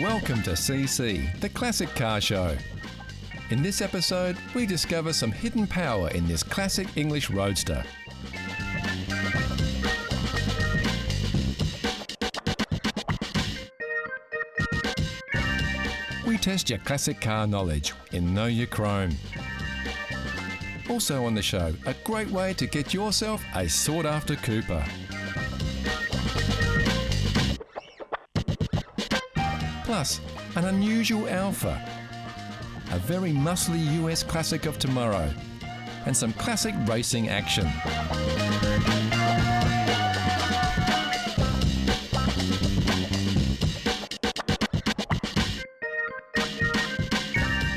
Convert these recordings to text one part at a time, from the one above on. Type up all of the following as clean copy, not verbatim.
Welcome to CC, the Classic Car Show. In this episode, we discover some hidden power in this classic English roadster. We test your classic car knowledge in Know Your Chrome. Also on the show, a great way to get yourself a sought-after Cooper. Plus, an unusual Alpha, a very muscly US classic of tomorrow, and some classic racing action.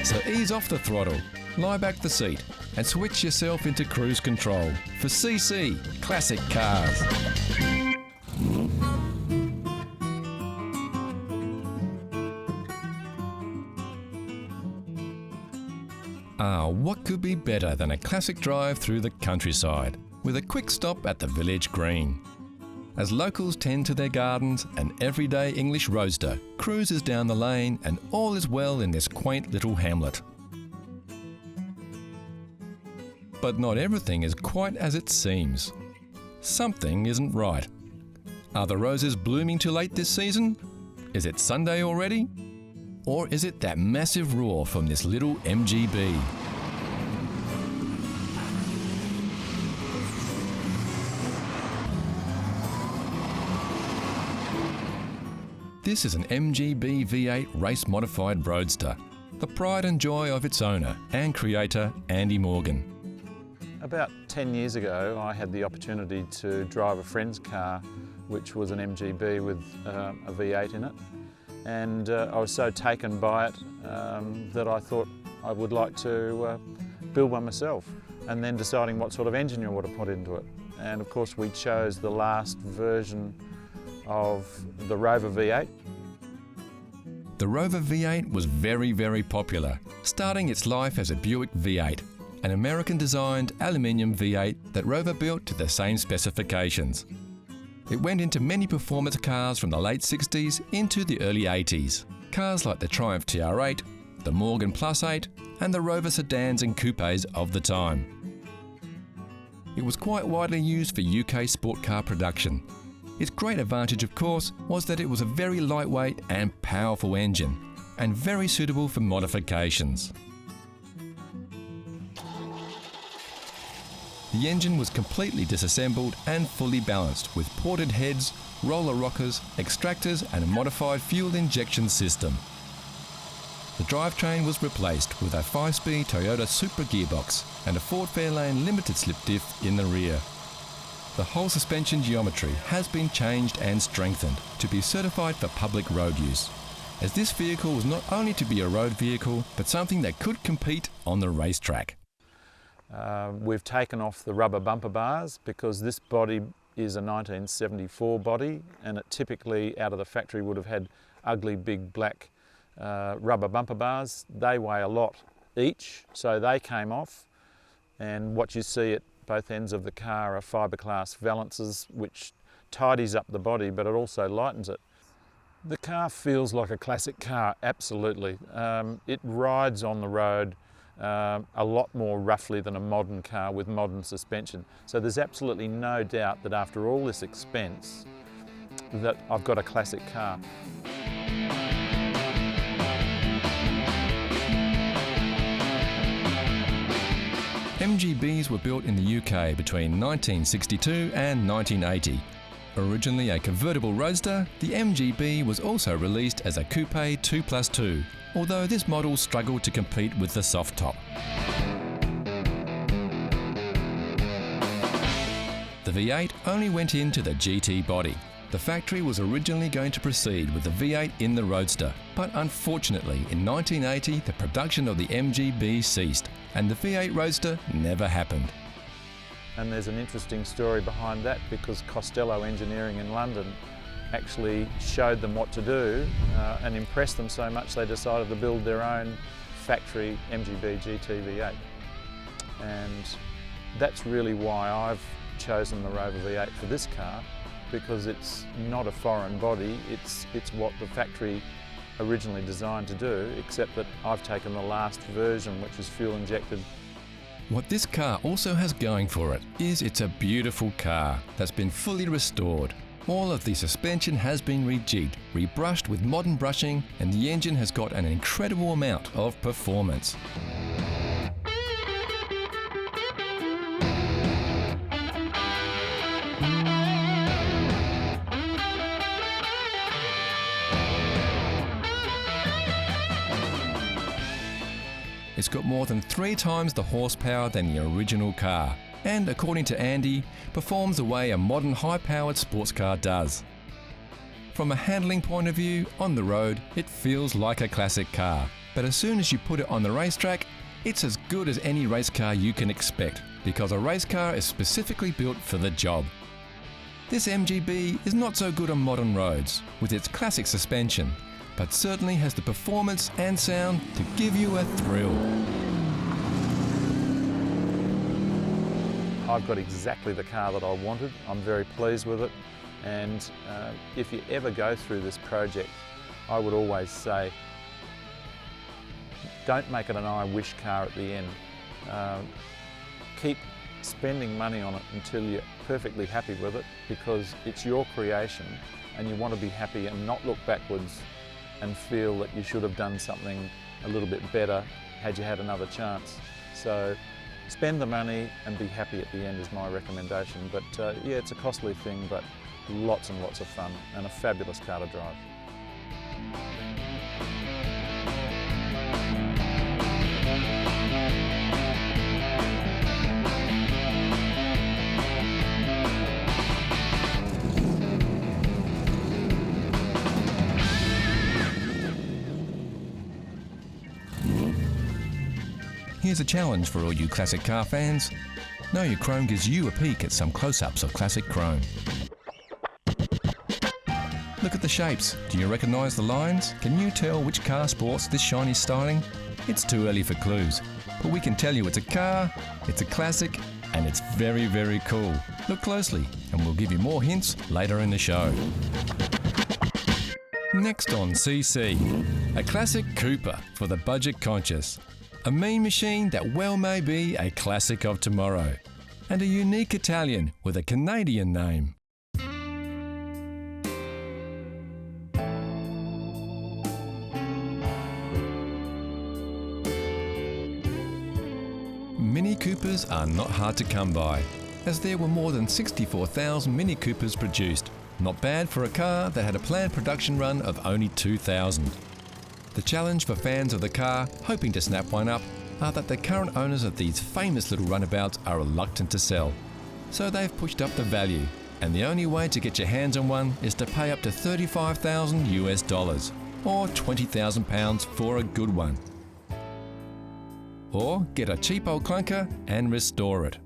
So ease off the throttle, lie back the seat, and switch yourself into cruise control for CC Classic Cars. What could be better than a classic drive through the countryside, with a quick stop at the village green? As locals tend to their gardens, an everyday English roadster cruises down the lane and all is well in this quaint little hamlet. But not everything is quite as it seems. Something isn't right. Are the roses blooming too late this season? Is it Sunday already? Or is it that massive roar from this little MGB? This is an MGB V8 race-modified roadster, the pride and joy of its owner and creator, Andy Morgan. About 10 years ago, I had the opportunity to drive a friend's car, which was an MGB with a V8 in it. And I was so taken by it that I thought I would like to build one myself, and then deciding what sort of engine you want to put into it. And of course we chose the last version of the Rover V8. The Rover V8 was very, very popular, starting its life as a Buick V8, an American-designed aluminium V8 that Rover built to the same specifications. It went into many performance cars from the late 60s into the early 80s. Cars like the Triumph TR8, the Morgan Plus 8, and the Rover sedans and coupes of the time. It was quite widely used for UK sport car production. Its great advantage, of course, was that it was a very lightweight and powerful engine, and very suitable for modifications. The engine was completely disassembled and fully balanced with ported heads, roller rockers, extractors and a modified fuel injection system. The drivetrain was replaced with a 5-speed Toyota Supra gearbox and a Ford Fairlane limited slip diff in the rear. The whole suspension geometry has been changed and strengthened to be certified for public road use, as this vehicle was not only to be a road vehicle but something that could compete on the racetrack. We've taken off the rubber bumper bars because this body is a 1974 body, and it typically out of the factory would have had ugly big black rubber bumper bars. They weigh a lot each, so they came off, and what you see at both ends of the car are fiberglass valances, which tidies up the body but it also lightens it. The car feels like a classic car, absolutely. It rides on the road a lot more roughly than a modern car with modern suspension. So there's absolutely no doubt that after all this expense that I've got a classic car. MGBs were built in the UK between 1962 and 1980. Originally a convertible roadster, the MGB was also released as a coupe 2+2, although this model struggled to compete with the soft top. The V8 only went into the GT body. The factory was originally going to proceed with the V8 in the Roadster, but unfortunately in 1980 the production of the MGB ceased and the V8 Roadster never happened. And there's an interesting story behind that because Costello Engineering in London actually showed them what to do and impressed them so much they decided to build their own factory MGB GT V8. And that's really why I've chosen the Rover V8 for this car, because it's not a foreign body, it's what the factory originally designed to do, except that I've taken the last version, which is fuel injected. What this car also has going for it is it's a beautiful car that's been fully restored. All of the suspension has been rejigged, rebrushed with modern brushing, and the engine has got an incredible amount of performance. It's got more than 3 times the horsepower than the original car, and according to Andy, performs the way a modern high-powered sports car does. From a handling point of view, on the road, it feels like a classic car, but as soon as you put it on the racetrack, it's as good as any race car you can expect, because a race car is specifically built for the job. This MGB is not so good on modern roads, with its classic suspension, but certainly has the performance and sound to give you a thrill. I've got exactly the car that I wanted. I'm very pleased with it, and if you ever go through this project, I would always say, don't make it an I wish car at the end. Keep spending money on it until you're perfectly happy with it, because it's your creation and you want to be happy and not look backwards and feel that you should have done something a little bit better had you had another chance. So spend the money and be happy at the end is my recommendation. But yeah, it's a costly thing, but lots and lots of fun and a fabulous car to drive. Here's a challenge for all you classic car fans. Know Your Chrome gives you a peek at some close-ups of classic chrome. Look at the shapes. Do you recognise the lines? Can you tell which car sports this shiny styling? It's too early for clues, but we can tell you it's a car, it's a classic, and it's very, very cool. Look closely, and we'll give you more hints later in the show. Next on CC, a classic Cooper for the budget conscious. A mean machine that well may be a classic of tomorrow, and a unique Italian with a Canadian name. Mini Coopers are not hard to come by, as there were more than 64,000 Mini Coopers produced. Not bad for a car that had a planned production run of only 2,000. The challenge for fans of the car hoping to snap one up are that the current owners of these famous little runabouts are reluctant to sell. So they've pushed up the value, and the only way to get your hands on one is to pay up to $35,000 US, or £20,000 for a good one. Or get a cheap old clunker and restore it.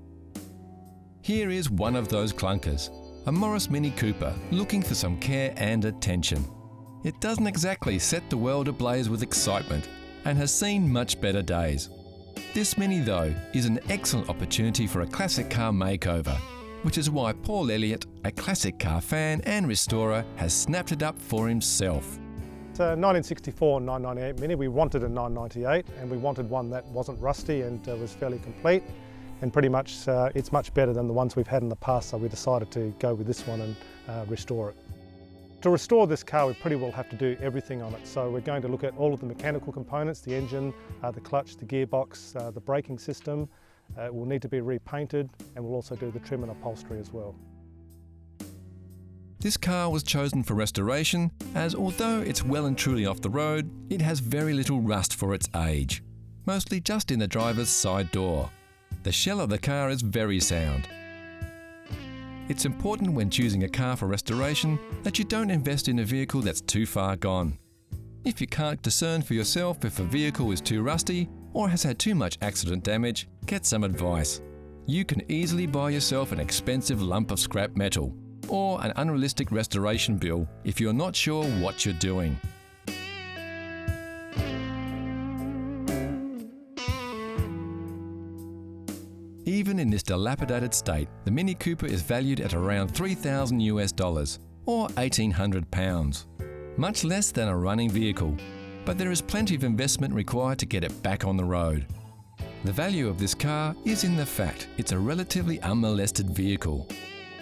Here is one of those clunkers, a Morris Mini Cooper looking for some care and attention. It doesn't exactly set the world ablaze with excitement and has seen much better days. This Mini, though, is an excellent opportunity for a classic car makeover, which is why Paul Elliott, a classic car fan and restorer, has snapped it up for himself. It's a 1964 998 Mini. We wanted a 998 and we wanted one that wasn't rusty and was fairly complete, and pretty much it's much better than the ones we've had in the past, so we decided to go with this one and restore it. To restore this car, we pretty well have to do everything on it. So we're going to look at all of the mechanical components, the engine, the clutch, the gearbox, the braking system. It will need to be repainted, and we'll also do the trim and upholstery as well. This car was chosen for restoration as although it's well and truly off the road, it has very little rust for its age, mostly just in the driver's side door. The shell of the car is very sound. It's important when choosing a car for restoration that you don't invest in a vehicle that's too far gone. If you can't discern for yourself if a vehicle is too rusty or has had too much accident damage, get some advice. You can easily buy yourself an expensive lump of scrap metal or an unrealistic restoration bill if you're not sure what you're doing. Even in this dilapidated state, the Mini Cooper is valued at around $3,000 US, or £1,800. much less than a running vehicle, but there is plenty of investment required to get it back on the road. The value of this car is in the fact it's a relatively unmolested vehicle.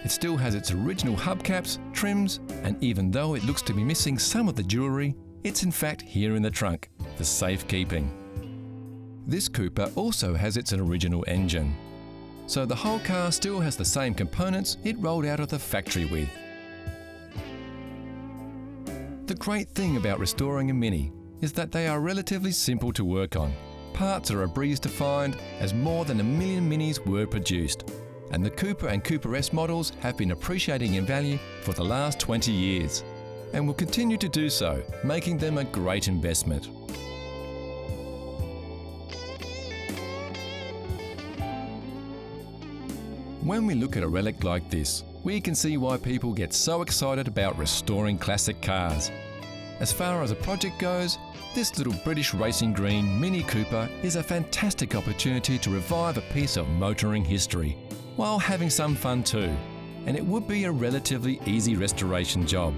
It still has its original hubcaps, trims, and even though it looks to be missing some of the jewellery, it's in fact here in the trunk, for safekeeping. This Cooper also has its original engine, so the whole car still has the same components it rolled out of the factory with. The great thing about restoring a Mini is that they are relatively simple to work on. Parts are a breeze to find, as more than 1 million Minis were produced, and the Cooper and Cooper S models have been appreciating in value for the last 20 years, and will continue to do so, making them a great investment. When we look at a relic like this, we can see why people get so excited about restoring classic cars. As far as a project goes, this little British racing green Mini Cooper is a fantastic opportunity to revive a piece of motoring history, while having some fun too, and it would be a relatively easy restoration job.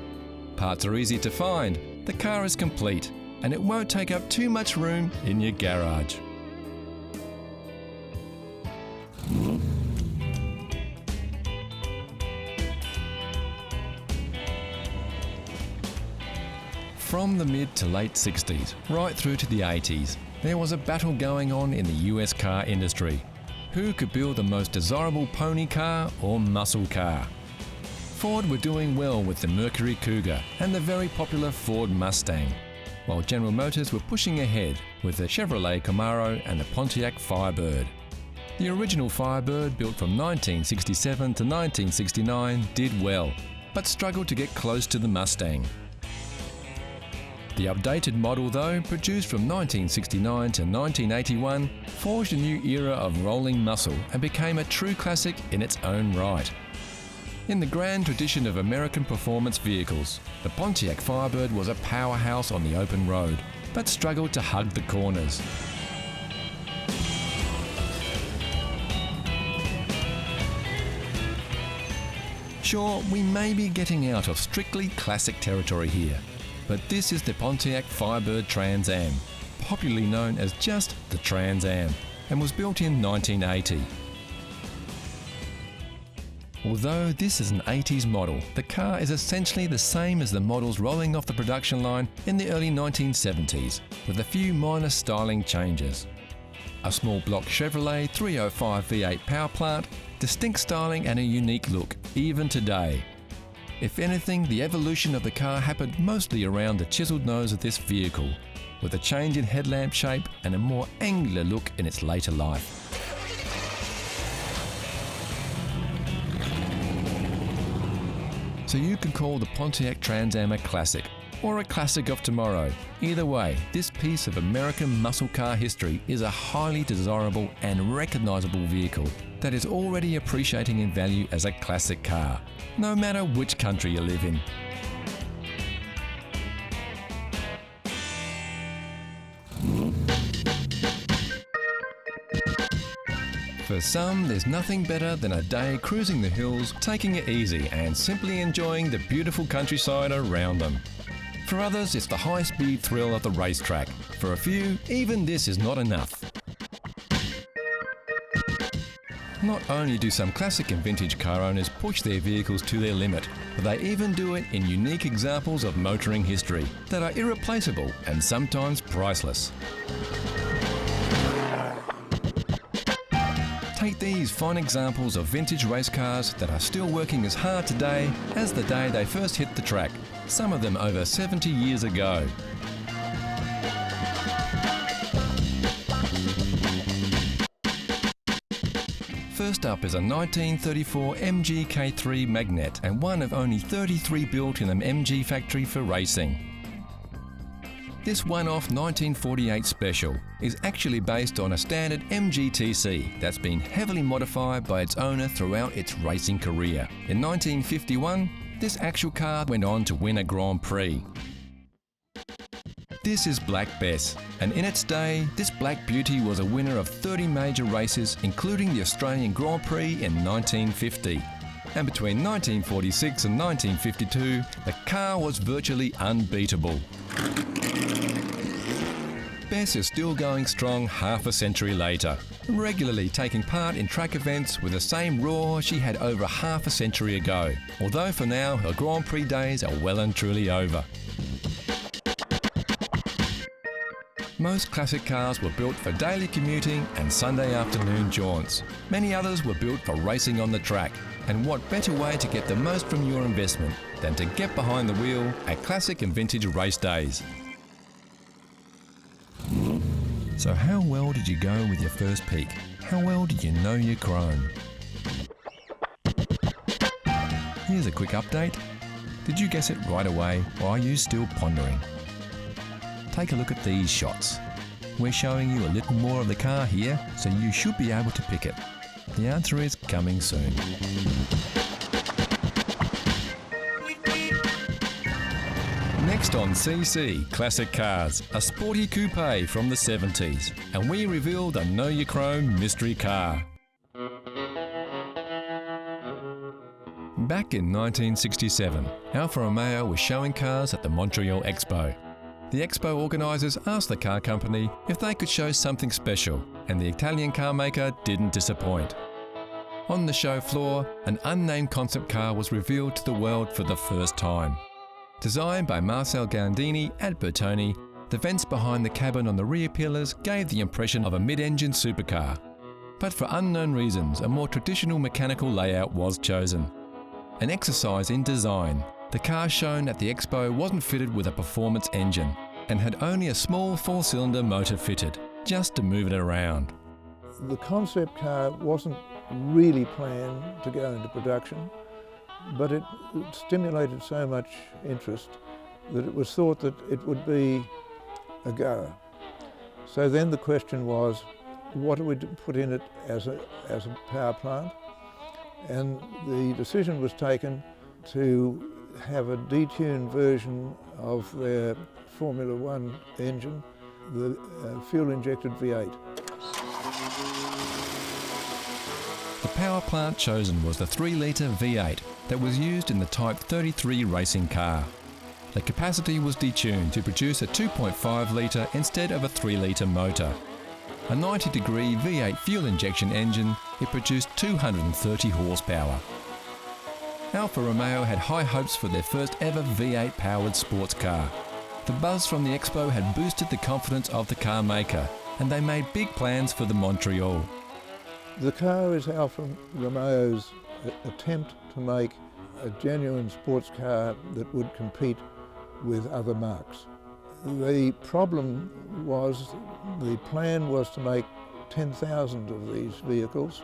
Parts are easy to find, the car is complete, and it won't take up too much room in your garage. From the mid to late 60s, right through to the 80s, there was a battle going on in the US car industry. Who could build the most desirable pony car or muscle car? Ford were doing well with the Mercury Cougar and the very popular Ford Mustang, while General Motors were pushing ahead with the Chevrolet Camaro and the Pontiac Firebird. The original Firebird, built from 1967 to 1969, did well, but struggled to get close to the Mustang. The updated model, though, produced from 1969 to 1981, forged a new era of rolling muscle and became a true classic in its own right. In the grand tradition of American performance vehicles, the Pontiac Firebird was a powerhouse on the open road, but struggled to hug the corners. Sure, we may be getting out of strictly classic territory here, but this is the Pontiac Firebird Trans Am, popularly known as just the Trans Am, and was built in 1980. Although this is an 80s model, the car is essentially the same as the models rolling off the production line in the early 1970s, with a few minor styling changes. A small block Chevrolet 305 V8 power plant, distinct styling and a unique look, even today. If anything, the evolution of the car happened mostly around the chiseled nose of this vehicle, with a change in headlamp shape and a more angular look in its later life. So you could call the Pontiac Trans Am a classic, or a classic of tomorrow. Either way, this piece of American muscle car history is a highly desirable and recognisable vehicle that is already appreciating in value as a classic car, no matter which country you live in. For some, there's nothing better than a day cruising the hills, taking it easy and simply enjoying the beautiful countryside around them. For others, it's the high-speed thrill of the racetrack. For a few, even this is not enough. Not only do some classic and vintage car owners push their vehicles to their limit, but they even do it in unique examples of motoring history that are irreplaceable and sometimes priceless. Take these fine examples of vintage race cars that are still working as hard today as the day they first hit the track, some of them over 70 years ago. First up is a 1934 MG K3 Magnet, and one of only 33 built in an MG factory for racing. This one-off 1948 special is actually based on a standard MGTC that's been heavily modified by its owner throughout its racing career. In 1951, this actual car went on to win a Grand Prix. This is Black Bess, and in its day, this black beauty was a winner of 30 major races, including the Australian Grand Prix in 1950. and between 1946 and 1952, the car was virtually unbeatable. Bess is still going strong half a century later, regularly taking part in track events with the same roar she had over half a century ago, although for now her Grand Prix days are well and truly over. Most classic cars were built for daily commuting and Sunday afternoon jaunts. Many others were built for racing on the track, and what better way to get the most from your investment than to get behind the wheel at classic and vintage race days. So how well did you go with your first peek? How well did you know your chrome? Here's a quick update. Did you guess it right away, or are you still pondering? Take a look at these shots. We're showing you a little more of the car here, so you should be able to pick it. The answer is coming soon. Next on CC Classic Cars, a sporty coupe from the 70s, and we reveal the Know Your Chrome mystery car. Back in 1967, Alfa Romeo was showing cars at the Montreal Expo. The Expo organisers asked the car company if they could show something special, and the Italian car maker didn't disappoint. On the show floor, an unnamed concept car was revealed to the world for the first time. Designed by Marcel Gandini at Bertoni, the vents behind the cabin on the rear pillars gave the impression of a mid-engine supercar. But for unknown reasons, a more traditional mechanical layout was chosen. An exercise in design, the car shown at the Expo wasn't fitted with a performance engine and had only a small 4-cylinder motor fitted, just to move it around. The concept car wasn't really planned to go into production, but it stimulated so much interest that it was thought that it would be a goer. So then the question was, what do we put in it as a power plant? And the decision was taken to have a detuned version of their Formula One engine, the fuel-injected V8. The power plant chosen was the 3-litre V8 that was used in the Type 33 racing car. The capacity was detuned to produce a 2.5-litre instead of a 3-litre motor. A 90-degree V8 fuel injection engine, it produced 230 horsepower. Alfa Romeo had high hopes for their first ever V8 powered sports car. The buzz from the Expo had boosted the confidence of the car maker, and they made big plans for the Montreal. The car is Alfa Romeo's attempt to make a genuine sports car that would compete with other marques. The problem was, the plan was to make 10,000 of these vehicles,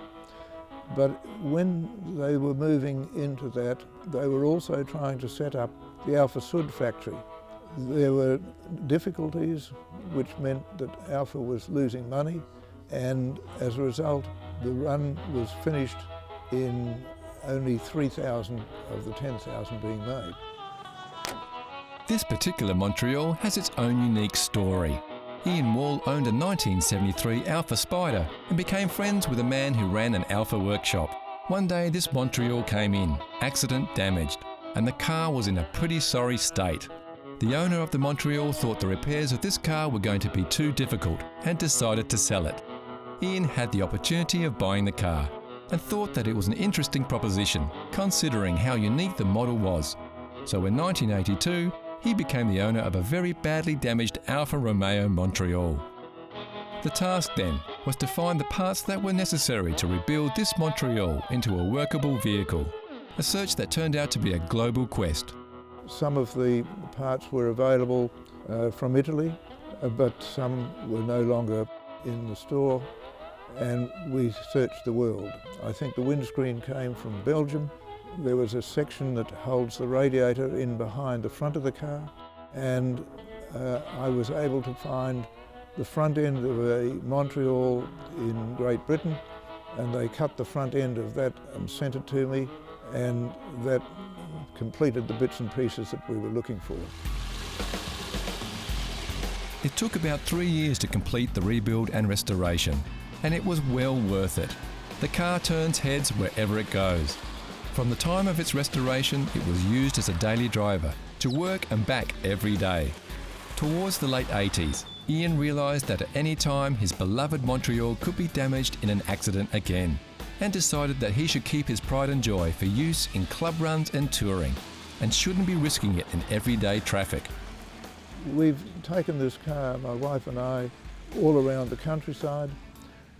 but when they were moving into that, they were also trying to set up the Alfa Sud factory. There were difficulties, which meant that Alfa was losing money, and as a result, the run was finished in only 3,000 of the 10,000 being made. This particular Montreal has its own unique story. Ian Wall owned a 1973 Alfa Spyder and became friends with a man who ran an Alfa workshop. One day this Montreal came in, accident damaged, and the car was in a pretty sorry state. The owner of the Montreal thought the repairs of this car were going to be too difficult and decided to sell it. Ian had the opportunity of buying the car and thought that it was an interesting proposition, considering how unique the model was. So in 1982, he became the owner of a very badly damaged Alfa Romeo Montreal. The task then was to find the parts that were necessary to rebuild this Montreal into a workable vehicle, a search that turned out to be a global quest. Some of the parts were available from Italy, but some were no longer in the store, and we searched the world. I think the windscreen came from Belgium. There was a section that holds the radiator in behind the front of the car, and I was able to find the front end of a Montreal in Great Britain, and they cut the front end of that and sent it to me, and that completed the bits and pieces that we were looking for. It took about 3 years to complete the rebuild and restoration, and it was well worth it. The car turns heads wherever it goes. From the time of its restoration, it was used as a daily driver, to work and back every day. Towards the late 80s, Ian realised that at any time his beloved Montreal could be damaged in an accident again, and decided that he should keep his pride and joy for use in club runs and touring, and shouldn't be risking it in everyday traffic. We've taken this car, my wife and I, all around the countryside.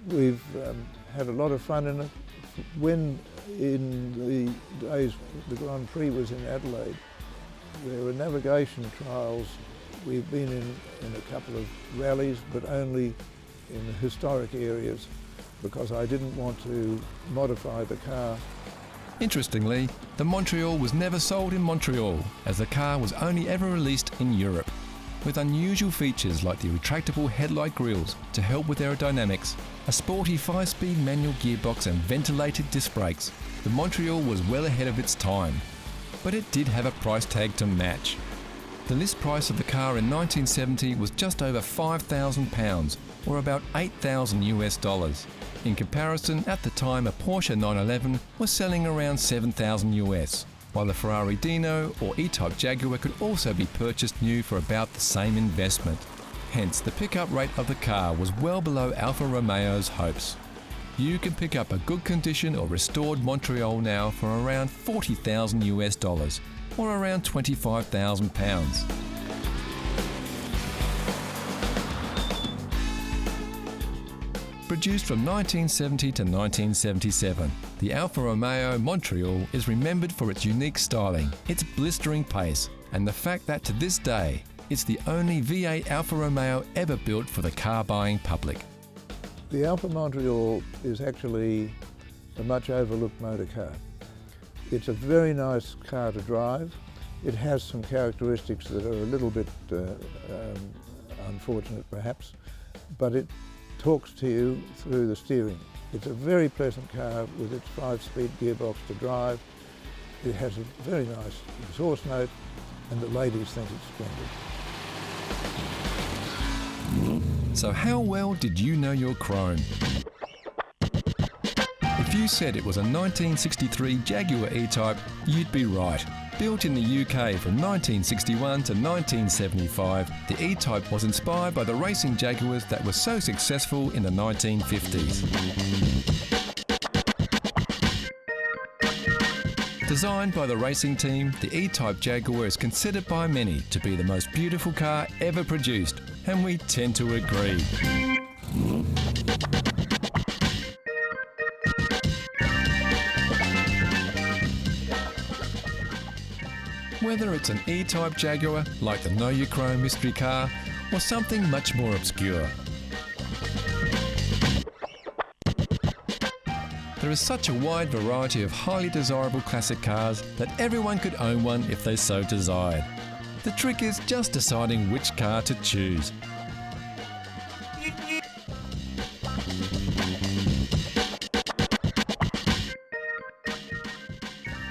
We've had a lot of fun in it. When in the days the Grand Prix was in Adelaide, there were navigation trials. We've been in a couple of rallies, but only in the historic areas, because I didn't want to modify the car. Interestingly, the Montreal was never sold in Montreal, as the car was only ever released in Europe. With unusual features like the retractable headlight grilles to help with aerodynamics, a sporty 5-speed manual gearbox and ventilated disc brakes, the Montreal was well ahead of its time. But it did have a price tag to match. The list price of the car in 1970 was just over £5,000, or about $8,000 US. In comparison, at the time a Porsche 911 was selling around $7,000 US, while the Ferrari Dino or E-Type Jaguar could also be purchased new for about the same investment. Hence, the pickup rate of the car was well below Alfa Romeo's hopes. You can pick up a good condition or restored Montreal now for around $40,000 US, or around £25,000. Produced from 1970 to 1977, the Alfa Romeo Montreal is remembered for its unique styling, its blistering pace, and the fact that to this day, it's the only V8 Alfa Romeo ever built for the car-buying public. The Alfa Montreal is actually a much overlooked motor car. It's a very nice car to drive. It has some characteristics that are a little bit unfortunate perhaps, but it talks to you through the steering. It's a very pleasant car with its 5-speed gearbox to drive. It has a very nice exhaust note, and the ladies think it's splendid. So how well did you know your chrome? If you said it was a 1963 Jaguar E-Type, you'd be right. Built in the UK from 1961 to 1975, the E-Type was inspired by the racing Jaguars that were so successful in the 1950s. Designed by the racing team, the E-Type Jaguar is considered by many to be the most beautiful car ever produced, and we tend to agree. Whether it's an E-Type Jaguar, like the Know Your Chrome mystery car, or something much more obscure. There is such a wide variety of highly desirable classic cars that everyone could own one if they so desired. The trick is just deciding which car to choose.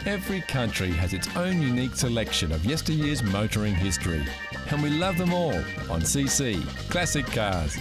Every country has its own unique selection of yesteryear's motoring history, and we love them all on CC Classic Cars.